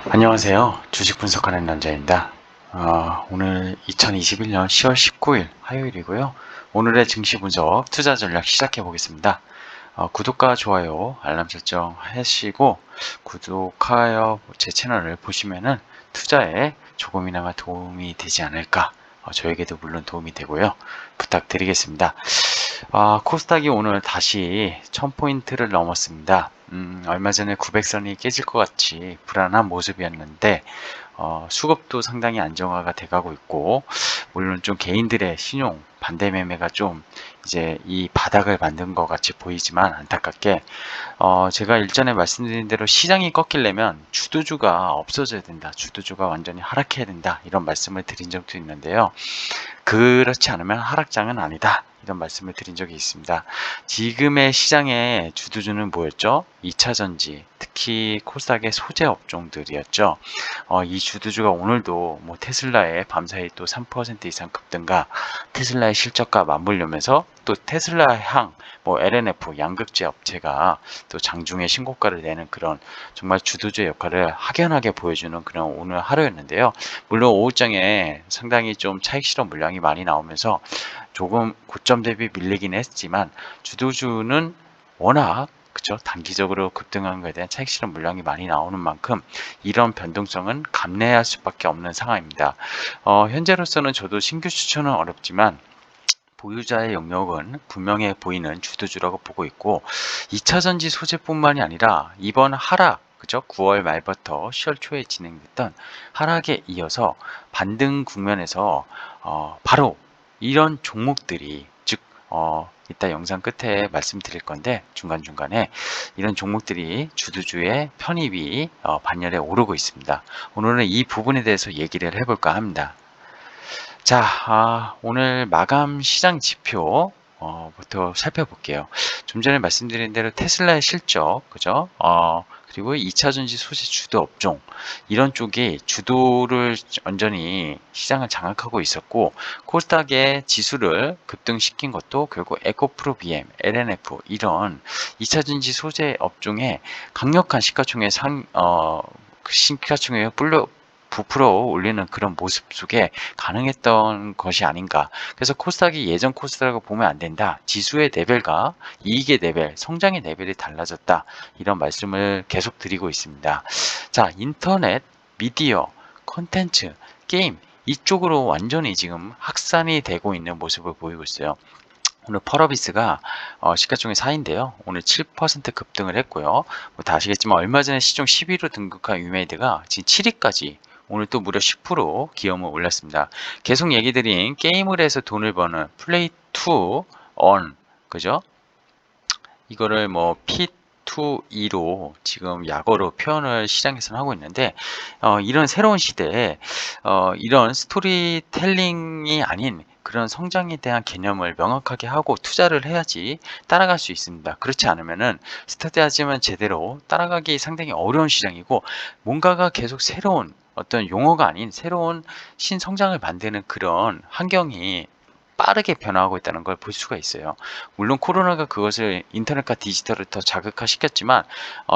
안녕하세요. 주식 분석하는 남자입니다. 오늘 2021년 10월 19일 화요일이고요. 오늘의 증시 분석 투자 전략 시작해 보겠습니다. 구독과 좋아요, 알람 설정 하시고 구독하여 제 채널을 보시면은 투자에 조금이나마 도움이 되지 않을까, 저에게도 물론 도움이 되고요. 부탁드리겠습니다. 코스닥이 오늘 다시 1000포인트를 넘었습니다. 얼마 전에 900선이 깨질 것 같이 불안한 모습이었는데 수급도 상당히 안정화가 돼가고 있고, 물론 좀 개인들의 신용 반대 매매가 좀 이제 이 바닥을 만든 것 같이 보이지만, 안타깝게 제가 일전에 말씀드린 대로 시장이 꺾이려면 주도주가 없어져야 된다, 주도주가 완전히 하락해야 된다, 이런 말씀을 드린 적도 있는데요. 그렇지 않으면 하락장은 아니다, 이런 말씀을 드린 적이 있습니다. 지금의 시장의 주도주는 뭐였죠? 2차전지, 특히 코스닥의 소재 업종들이었죠. 이 주도주가 오늘도 뭐 테슬라의 밤사이 또 3% 이상 급등과 테슬라의 실적과 맞물려면서 또 테슬라 향, 뭐 LNF 양극재 업체가 또 장중에 신고가를 내는 그런 정말 주도주의 역할을 확연하게 보여주는 그런 오늘 하루였는데요. 물론 오후장에 상당히 좀 차익 실험 물량이 많이 나오면서 조금 고점 대비 밀리긴 했지만, 주도주는 워낙 그쵸, 단기적으로 급등한 것에 대한 차익 실험 물량이 많이 나오는 만큼 이런 변동성은 감내할 수밖에 없는 상황입니다. 현재로서는 저도 신규 추천은 어렵지만 보유자의 영역은 분명해 보이는 주도주라고 보고 있고, 2차전지 소재뿐만이 아니라 이번 하락, 그죠? 9월 말부터 10월 초에 진행됐던 하락에 이어서 반등 국면에서 바로 이런 종목들이, 즉 이따 영상 끝에 말씀드릴 건데 중간중간에 이런 종목들이 주도주의 편입이 반열에 오르고 있습니다. 오늘은 이 부분에 대해서 얘기를 해볼까 합니다. 자, 오늘 마감 시장 지표 부터 살펴볼게요. 좀 전에 말씀드린 대로 테슬라의 실적, 그죠? 그리고 2차전지 소재 주도 업종, 이런 쪽이 주도를 완전히 시장을 장악하고 있었고, 코스닥의 지수를 급등시킨 것도 결국 에코프로 BM, LNF 이런 2차전지 소재 업종의 강력한 시가총액 시가총액을 부풀어 올리는 그런 모습 속에 가능했던 것이 아닌가. 그래서 코스닥이 예전 코스닥을 보면 안 된다, 지수의 레벨과 이익의 레벨, 성장의 레벨이 달라졌다, 이런 말씀을 계속 드리고 있습니다. 자, 인터넷, 미디어, 콘텐츠, 게임, 이쪽으로 완전히 지금 확산이 되고 있는 모습을 보이고 있어요. 오늘 펄어비스가 시가총액 4인데요. 오늘 7% 급등을 했고요. 뭐 다 아시겠지만 얼마 전에 시총 10위로 등극한 유메이드가 지금 7위까지 오늘 또 무려 10% 기염을 올렸습니다. 계속 얘기 드린 게임을 해서 돈을 버는 플레이 투 언, 그죠? 이거를 뭐 P2E로 지금 약어로 표현을 시장에서는 하고 있는데, 이런 새로운 시대에 이런 스토리텔링이 아닌 그런 성장에 대한 개념을 명확하게 하고 투자를 해야지 따라갈 수 있습니다. 그렇지 않으면은 스타트하지만 제대로 따라가기 상당히 어려운 시장이고, 뭔가가 계속 새로운 어떤 용어가 아닌 새로운 신성장을 만드는 그런 환경이 빠르게 변화하고 있다는 걸 볼 수가 있어요. 물론 코로나가 그것을 인터넷과 디지털을 더 자극화시켰지만,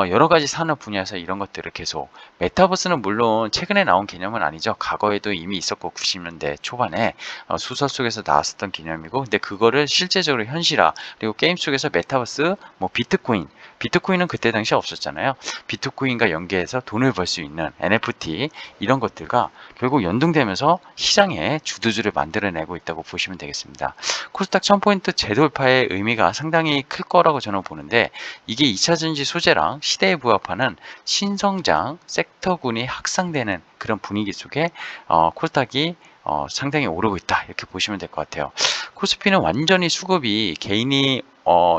여러 가지 산업 분야에서 이런 것들을 계속, 메타버스는 물론 최근에 나온 개념은 아니죠. 과거에도 이미 있었고 90년대 초반에 소설 속에서 나왔었던 개념이고, 근데 그거를 실제적으로 현실화, 그리고 게임 속에서 메타버스, 뭐 비트코인은 그때 당시 없었잖아요. 비트코인과 연계해서 돈을 벌 수 있는 NFT, 이런 것들과 결국 연동되면서 시장의 주도주를 만들어내고 있다고 보시면 되겠습니다. 코스닥 1000포인트 재돌파의 의미가 상당히 클 거라고 저는 보는데, 이게 2차전지 소재랑 시대에 부합하는 신성장 섹터군이 확산되는 그런 분위기 속에 코스닥이 상당히 오르고 있다, 이렇게 보시면 될 것 같아요. 코스피는 완전히 수급이, 개인이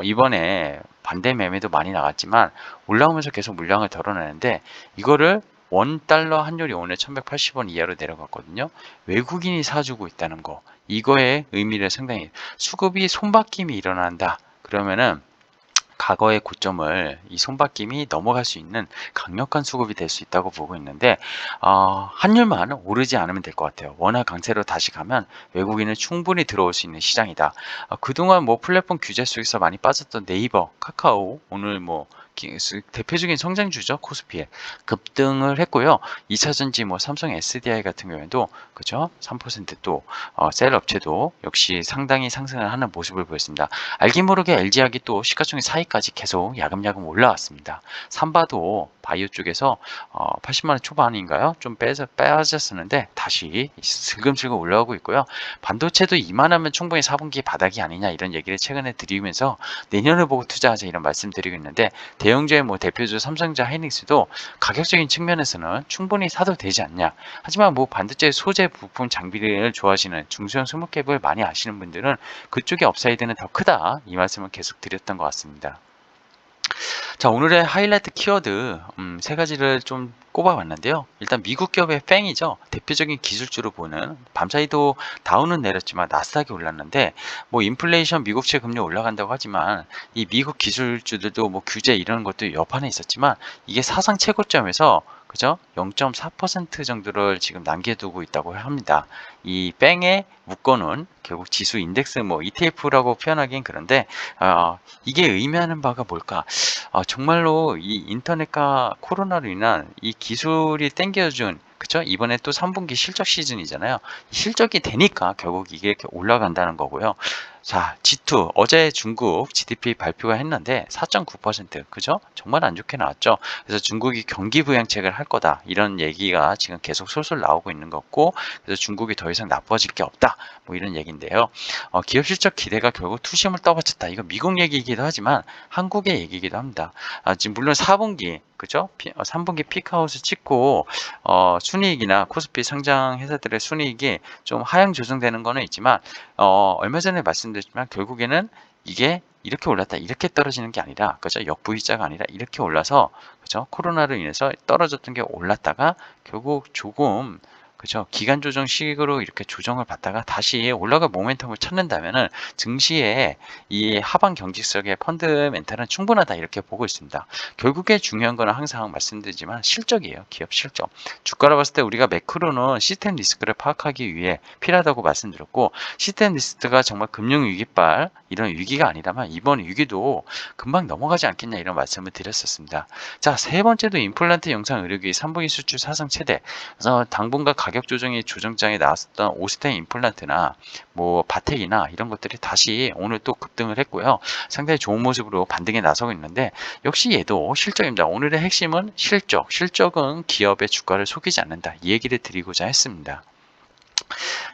이번에 반대 매매도 많이 나갔지만 올라오면서 계속 물량을 덜어내는데, 이거를 $1 환율이 오늘 1180원 이하로 내려갔거든요. 외국인이 사주고 있다는 거, 이거의 의미를 상당히, 수급이 손바뀜이 일어난다 그러면은 과거의 고점을 이 손바뀜이 넘어갈 수 있는 강력한 수급이 될 수 있다고 보고 있는데, 환율만 오르지 않으면 될 것 같아요. 원화 강세로 다시 가면 외국인은 충분히 들어올 수 있는 시장이다. 그동안 뭐 플랫폼 규제 속에서 많이 빠졌던 네이버, 카카오, 오늘 뭐 대표적인 성장주죠. 코스피에 급등을 했고요. 2차전지 뭐 삼성 SDI 같은 경우에도 그죠? 3%또 셀 업체도 역시 상당히 상승을 하는 모습을 보였습니다. 알기 모르게 LG화학이 또 시가총액 4위까지 계속 야금야금 올라왔습니다. 삼바도 바이오 쪽에서 80만 원 초반인가요? 좀 빠졌었는데 다시 슬금슬금 올라오고 있고요. 반도체도 이만하면 충분히 4분기 바닥이 아니냐 이런 얘기를 최근에 드리면서 내년을 보고 투자하자 이런 말씀드리고 있는데 대형주의 뭐 대표주 삼성전자 하이닉스도 가격적인 측면에서는 충분히 사도 되지 않냐. 하지만 뭐 반도체 소재 부품 장비를 좋아하시는 중소형 스몰캡을 많이 아시는 분들은 그쪽의 업사이드는 더 크다 이 말씀을 계속 드렸던 것 같습니다. 자, 오늘의 하이라이트 키워드 세 가지를 좀 꼽아봤는데요. 일단 미국 기업의 팽이죠. 대표적인 기술주로 보는 밤사이도 다우는 내렸지만 나스닥이 올랐는데 뭐 인플레이션 미국채 금리 올라간다고 하지만 이 미국 기술주들도 뭐 규제 이런 것도 여판에 있었지만 이게 사상 최고점에서 그죠? 0.4% 정도를 지금 남겨두고 있다고 합니다. 이 뺑의 묶어놓은 결국 지수 인덱스 뭐 ETF라고 표현하기엔 그런데 이게 의미하는 바가 뭘까? 정말로 이 인터넷과 코로나로 인한 이 기술이 땡겨준 그쵸? 이번에 또 3분기 실적 시즌이잖아요. 실적이 되니까 결국 이게 이렇게 올라간다는 거고요. 자, G2 어제 중국 GDP 발표가 했는데 4.9% 그죠? 정말 안 좋게 나왔죠. 그래서 중국이 경기 부양책을 할 거다 이런 얘기가 지금 계속 솔솔 나오고 있는 것 같고 그래서 중국이 더 이상 나빠질 게 없다 뭐 이런 얘기인데요. 기업 실적 기대가 결국 투심을 떠받쳤다. 이거 미국 얘기이기도 하지만 한국의 얘기이기도 합니다. 지금 물론 4분기 그죠? 3분기 피크아웃을 찍고 순이익이나 코스피 상장 회사들의 순이익이 좀 하향 조정되는 거는 있지만 얼마 전에 말씀드렸지만 결국에는 이게 이렇게 올랐다 이렇게 떨어지는 게 아니라 그죠? 역V자가 아니라 이렇게 올라서 그죠? 코로나로 인해서 떨어졌던 게 올랐다가 결국 조금 그죠? 기간 조정식으로 이렇게 조정을 받다가 다시 올라갈 모멘텀을 찾는다면은 증시에 이 하방 경직성의 펀드멘탈은 충분하다 이렇게 보고 있습니다. 결국에 중요한 거는 항상 말씀드리지만 실적이에요. 기업 실적. 주가를 봤을 때 우리가 매크로는 시스템 리스크를 파악하기 위해 필요하다고 말씀드렸고 시스템 리스크가 정말 금융 위기발 이런 위기가 아니라면 이번 위기도 금방 넘어가지 않겠냐 이런 말씀을 드렸었습니다. 자, 세 번째도 임플란트 영상 의료기 3분기 수출 사상 최대. 그래서 당분간 가격 조정이 조정장에 나왔었던 오스템 임플란트나 뭐 바텍이나 이런 것들이 다시 오늘 또 급등을 했고요. 상당히 좋은 모습으로 반등에 나서고 있는데 역시 얘도 실적입니다. 오늘의 핵심은 실적. 실적은 기업의 주가를 속이지 않는다. 이 얘기를 드리고자 했습니다.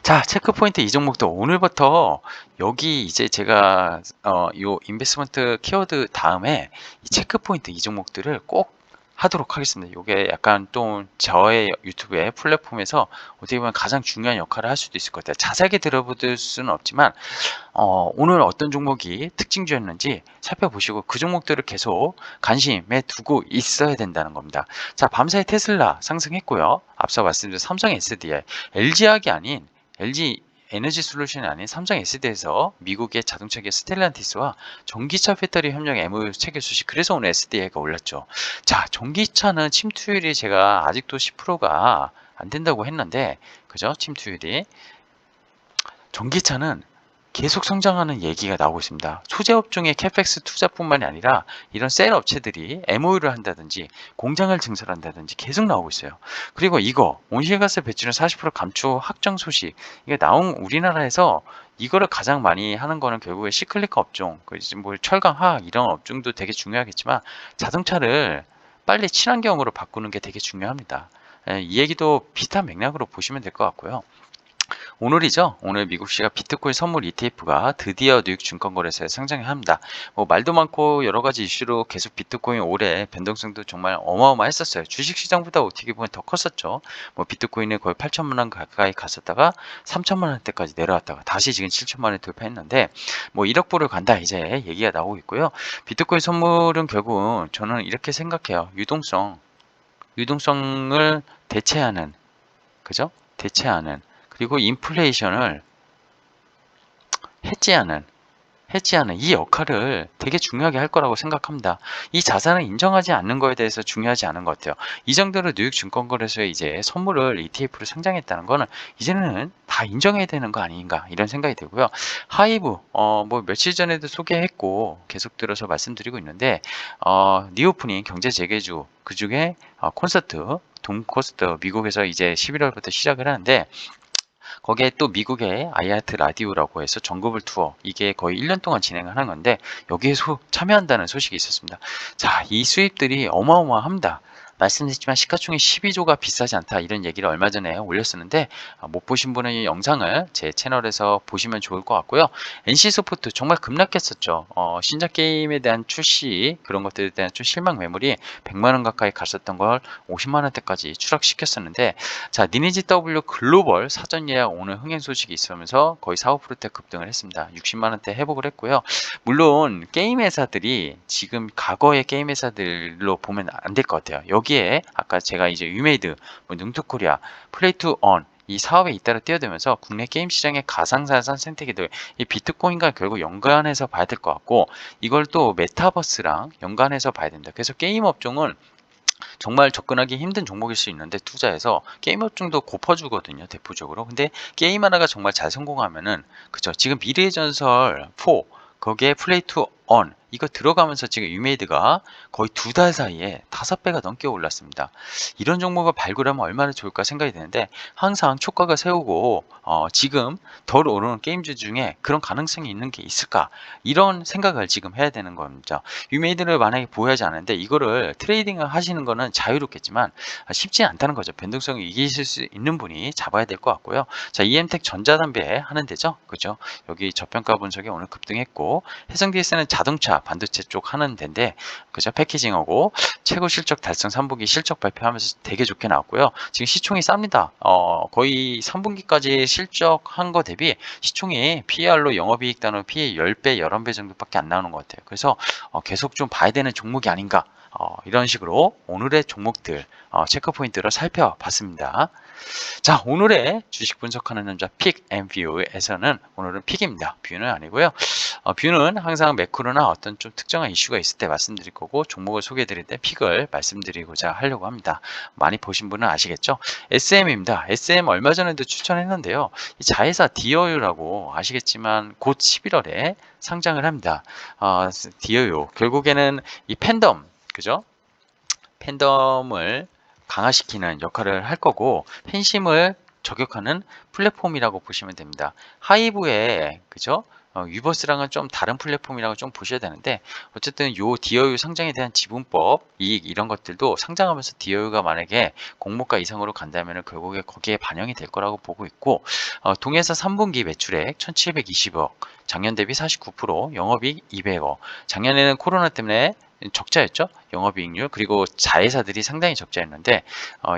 자, 체크포인트 이 종목도 오늘부터 여기 이제 제가 요 인베스트먼트 키워드 다음에 이 체크포인트 이 종목들을 꼭 하도록 하겠습니다. 이게 약간 또 저의 유튜브의 플랫폼에서 어떻게 보면 가장 중요한 역할을 할 수도 있을 것 같아요. 자세하게 들어볼 수는 없지만 오늘 어떤 종목이 특징주였는지 살펴보시고 그 종목들을 계속 관심에 두고 있어야 된다는 겁니다. 자, 밤사이 테슬라 상승했고요. 앞서 말씀드린 삼성 SDI, LG화학이 아닌 LG 에너지 솔루션이 아닌 삼성 SDI에서 미국의 자동차 기업 스텔란티스와 전기차 배터리 협력 MOU 체결 수식 그래서 오늘 SDI가 올랐죠. 자, 전기차는 침투율이 제가 아직도 10%가 안 된다고 했는데 그죠? 침투율이 전기차는 계속 성장하는 얘기가 나오고 있습니다. 소재업종의 캐펙스 투자뿐만이 아니라 이런 셀 업체들이 MOU를 한다든지 공장을 증설한다든지 계속 나오고 있어요. 그리고 이거 온실가스 배출은 40% 감축 확정 소식 이게 나온 우리나라에서 이거를 가장 많이 하는 거는 결국에 시클리크 업종, 뭐 철강, 화학 이런 업종도 되게 중요하겠지만 자동차를 빨리 친환경으로 바꾸는 게 되게 중요합니다. 이 얘기도 비슷한 맥락으로 보시면 될 것 같고요. 오늘이죠. 오늘 미국 시가 비트코인 선물 ETF가 드디어 뉴욕 증권거래소에 상장을 합니다. 뭐 말도 많고 여러 가지 이슈로 계속 비트코인 올해 변동성도 정말 어마어마했었어요. 주식시장보다 어떻게 보면 더 컸었죠. 뭐 비트코인은 거의 8천만 원 가까이 갔었다가 3천만 원대까지 내려왔다가 다시 지금 7천만 원 돌파했는데 뭐 1억 불을 간다 이제 얘기가 나오고 있고요. 비트코인 선물은 결국은 저는 이렇게 생각해요. 유동성을 대체하는 그죠? 대체하는 그리고 인플레이션을 해지하는 해지하는 이 역할을 되게 중요하게 할 거라고 생각합니다. 이 자산을 인정하지 않는 거에 대해서 중요하지 않은 것 같아요. 이 정도로 뉴욕 증권거래소에 이제 선물을 ETF로 상장했다는 거는 이제는 다 인정해야 되는 거 아닌가 이런 생각이 들고요. 하이브 뭐 며칠 전에도 소개했고 계속 들어서 말씀드리고 있는데 리오프닝 경제 재개주 그중에 콘서트 돔 콘서트 미국에서 이제 11월부터 시작을 하는데 거기에 또 미국의 아이아트 라디오라고 해서 전국을 투어 이게 거의 1년 동안 진행을 하는 건데 여기에 참여한다는 소식이 있었습니다. 자, 이 수입들이 어마어마합니다. 말씀드렸지만 시가총액 12조가 비싸지 않다 이런 얘기를 얼마 전에 올렸었는데 못 보신 분은 이 영상을 제 채널에서 보시면 좋을 것 같고요. NC소프트 정말 급락했었죠. 신작 게임에 대한 출시 그런 것들에 대한 좀 실망 매물이 100만 원 가까이 갔었던 걸 50만 원대까지 추락시켰었는데 자, 니니지 W 글로벌 사전 예약 오늘 흥행 소식이 있으면서 거의 4~5%대 급등을 했습니다. 60만 원대 회복을 했고요. 물론 게임 회사들이 지금 과거의 게임 회사들로 보면 안 될 것 같아요. 여기에 아까 제가 이제 유메이드, 뭐 능투코리아, 플레이투언 이 사업에 잇따라 뛰어들면서 국내 게임 시장의 가상자산 생태계들 이 비트코인과 결국 연관해서 봐야 될 것 같고 이걸 또 메타버스랑 연관해서 봐야 된다. 그래서 게임 업종은 정말 접근하기 힘든 종목일 수 있는데 투자해서 게임 업종도 고퍼주거든요 대표적으로. 근데 게임 하나가 정말 잘 성공하면은 그죠, 지금 미래의 전설 4 거기에 플레이 투 언 이거 들어가면서 지금 유메이드가 거의 2달 사이에 5배가 넘게 올랐습니다. 이런 종목을 발굴하면 얼마나 좋을까 생각이 드는데 항상 초가가 세우고 지금 덜 오르는 게임주 중에 그런 가능성이 있는 게 있을까 이런 생각을 지금 해야 되는 겁니다. 유메이드를 만약에 보유하지 않는데 이거를 트레이딩을 하시는 거는 자유롭겠지만 쉽지 않다는 거죠. 변동성이 이기실 수 있는 분이 잡아야 될 것 같고요. 자, EM텍 전자담배 하는 데죠. 그죠? 여기 저평가 분석이 오늘 급등했고 해성 DS는 자동차 반도체 쪽 하는 데인데 그죠? 패키징하고 최고 실적 달성 3분기 실적 발표하면서 되게 좋게 나왔고요. 지금 시총이 쌉니다. 거의 3분기까지 실적한 거 대비 시총이 PER로 영업이익 단위 PE 10배, 11배 정도밖에 안 나오는 것 같아요. 그래서 계속 좀 봐야 되는 종목이 아닌가 이런 식으로 오늘의 종목들 체크 포인트를 살펴봤습니다. 자, 오늘의 주식 분석하는 남자 픽앤뷰에서는 오늘은 픽입니다. 뷰는 아니고요. 뷰는 항상 매크로나 어떤 좀 특정한 이슈가 있을 때 말씀드릴 거고 종목을 소개해 드릴 때 픽을 말씀드리고자 하려고 합니다. 많이 보신 분은 아시겠죠? SM입니다. SM 얼마 전에도 추천했는데요. 이 자회사 디어유라고 아시겠지만 곧 11월에 상장을 합니다. 디어유 결국에는 이 팬덤 그죠? 팬덤을 강화시키는 역할을 할 거고 팬심을 저격하는 플랫폼이라고 보시면 됩니다. 하이브의 그죠? 유버스랑은 좀 다른 플랫폼이라고 좀 보셔야 되는데 어쨌든 요 디어유 상장에 대한 지분법, 이익 이런 것들도 상장하면서 디어유가 만약에 공모가 이상으로 간다면 결국에 거기에 반영이 될 거라고 보고 있고 동해사 3분기 매출액 1720억, 작년 대비 49%, 영업이익 200억. 작년에는 코로나 때문에 적자였죠. 영업이익률 그리고 자회사들이 상당히 적자였는데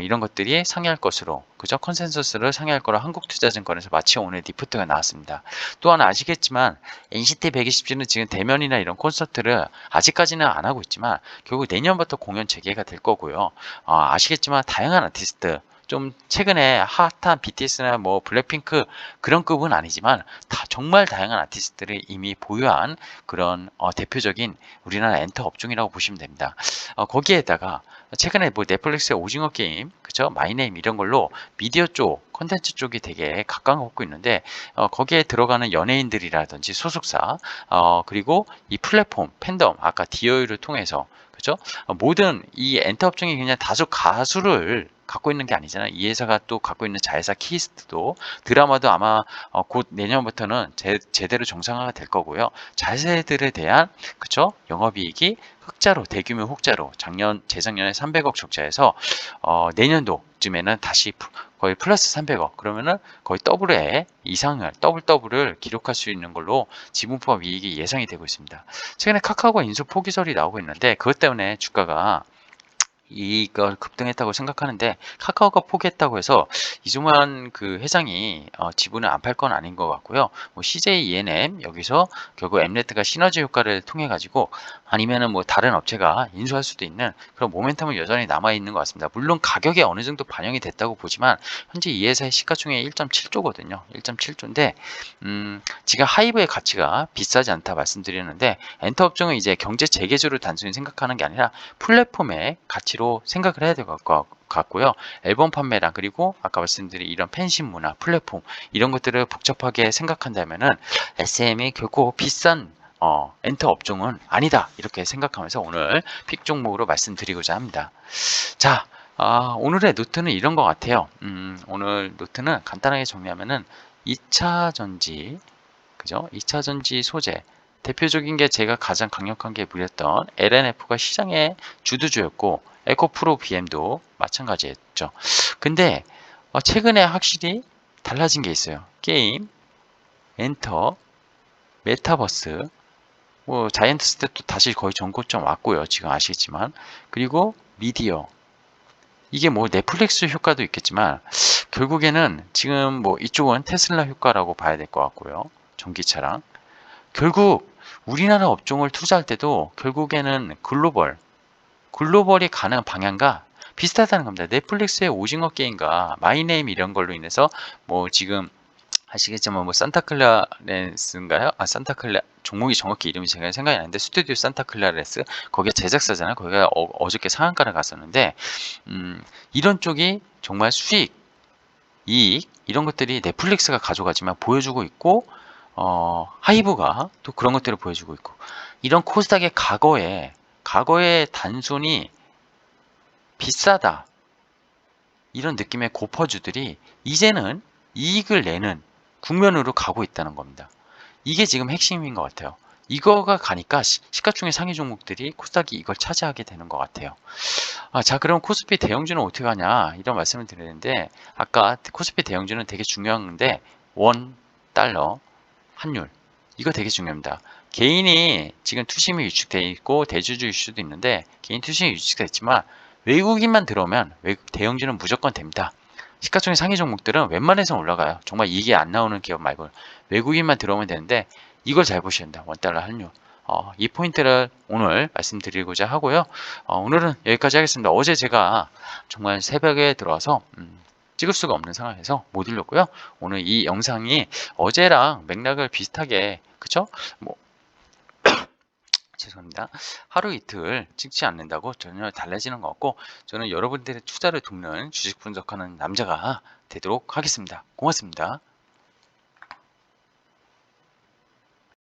이런 것들이 상회할 것으로 그죠? 컨센서스를 상회할 거라 한국투자증권에서 마치 오늘 리포트가 나왔습니다. 또한 아시겠지만 NCT 120주는 지금 대면이나 이런 콘서트를 아직까지는 안 하고 있지만 결국 내년부터 공연 재개가 될 거고요. 아시겠지만 다양한 아티스트 좀 최근에 핫한 BTS나 뭐 블랙핑크 그런 급은 아니지만 다 정말 다양한 아티스트들이 이미 보유한 그런 대표적인 우리나라 엔터 업종이라고 보시면 됩니다. 거기에다가 최근에 뭐 넷플릭스의 오징어 게임, 그죠? 마이네임 이런 걸로 미디어 쪽, 콘텐츠 쪽이 되게 각광받고 있는데 거기에 들어가는 연예인들이라든지 소속사, 그리고 이 플랫폼, 팬덤, 아까 디어유를 통해서 그죠? 모든 이 엔터 업종이 그냥 다수 가수를 갖고 있는 게 아니잖아요. 이 회사가 또 갖고 있는 자회사 키스트도 드라마도 아마 곧 내년부터는 제대로 정상화가 될 거고요. 자회사들에 대한 그쵸? 영업이익이 흑자로 대규모 흑자로 재작년에 300억 적자에서 내년도쯤에는 다시 거의 플러스 300억 그러면은 거의 더블의 이상을 더블을 기록할 수 있는 걸로 지분포함 이익이 예상이 되고 있습니다. 최근에 카카오가 인수 포기설이 나오고 있는데 그것 때문에 주가가 이걸 급등했다고 생각하는데 카카오가 포기했다고 해서 이승만 그 회장이 지분을 안 팔 건 아닌 것 같고요. 뭐 CJ ENM 여기서 결국 엠넷가 시너지 효과를 통해 가지고 아니면은 뭐 다른 업체가 인수할 수도 있는 그런 모멘텀은 여전히 남아 있는 것 같습니다. 물론 가격에 어느 정도 반영이 됐다고 보지만 현재 이 회사의 시가총액 1.7조거든요. 1.7조인데 지금 하이브의 가치가 비싸지 않다 말씀드렸는데 엔터 업종은 이제 경제 재개조를 단순히 생각하는 게 아니라 플랫폼의 가치로 생각을 해야 될 것 같고요. 앨범 판매량 그리고 아까 말씀드린 이런 팬심 문화, 플랫폼 이런 것들을 복잡하게 생각한다면은 SM이 결코 비싼 엔터 업종은 아니다 이렇게 생각하면서 오늘 픽 종목으로 말씀드리고자 합니다. 자, 오늘의 노트는 이런 것 같아요. 오늘 노트는 간단하게 정리하면은 2차 전지, 그죠? 2차 전지 소재. 대표적인 게 제가 가장 강력한 게 물렸던 LNF가 시장의 주도주였고 에코프로 BM도 마찬가지였죠. 근데 최근에 확실히 달라진 게 있어요. 게임, 엔터, 메타버스, 뭐 자이언트 스텝도 다시 거의 전고점 왔고요. 지금 아시겠지만 그리고 미디어 이게 뭐 넷플릭스 효과도 있겠지만 결국에는 지금 뭐 이쪽은 테슬라 효과라고 봐야 될 것 같고요. 전기차랑 결국 우리나라 업종을 투자할 때도 결국에는 글로벌이 가는 방향과 비슷하다는 겁니다. 넷플릭스의 오징어 게임과 마이네임 이런 걸로 인해서 뭐 지금 아시겠지만 뭐 산타클라레스인가요? 산타클라 종목이 정확히 이름이 제가 생각이 안 나는데 스튜디오 산타클라레스 거기가 제작사잖아요. 거기가 어저께 상한가를 갔었는데 이런 쪽이 정말 수익, 이익 이런 것들이 넷플릭스가 가져가지만 보여주고 있고 하이브가 또 그런 것들을 보여주고 있고 이런 코스닥의 과거에 단순히 비싸다 이런 느낌의 고퍼주들이 이제는 이익을 내는 국면으로 가고 있다는 겁니다. 이게 지금 핵심인 것 같아요. 이거가 가니까 시가총액 상위 종목들이 코스닥이 이걸 차지하게 되는 것 같아요. 자, 그럼 코스피 대형주는 어떻게 하냐 이런 말씀을 드렸는데 아까 코스피 대형주는 되게 중요한데 원, 달러, 환율 이거 되게 중요합니다. 개인이 지금 투심이 유축돼 있고 대주주 이슈도 있는데 개인 투심이 유축돼 있지만 외국인만 들어오면 대형주는 무조건 됩니다. 시가총액 상위 종목들은 웬만해서 올라가요. 정말 이게 안 나오는 기업 말고 외국인만 들어오면 되는데 이걸 잘 보셔야 된다. 원달러 환율. 이 포인트를 오늘 말씀드리고자 하고요. 오늘은 여기까지 하겠습니다. 어제 제가 정말 새벽에 들어와서 찍을 수가 없는 상황에서 못 올렸고요. 오늘 이 영상이 어제랑 맥락을 비슷하게 그쵸? 뭐 죄송합니다. 하루 이틀 찍지 않는다고 전혀 달라지는 것 같고 저는 여러분들의 투자를 돕는 주식 분석하는 남자가 되도록 하겠습니다. 고맙습니다.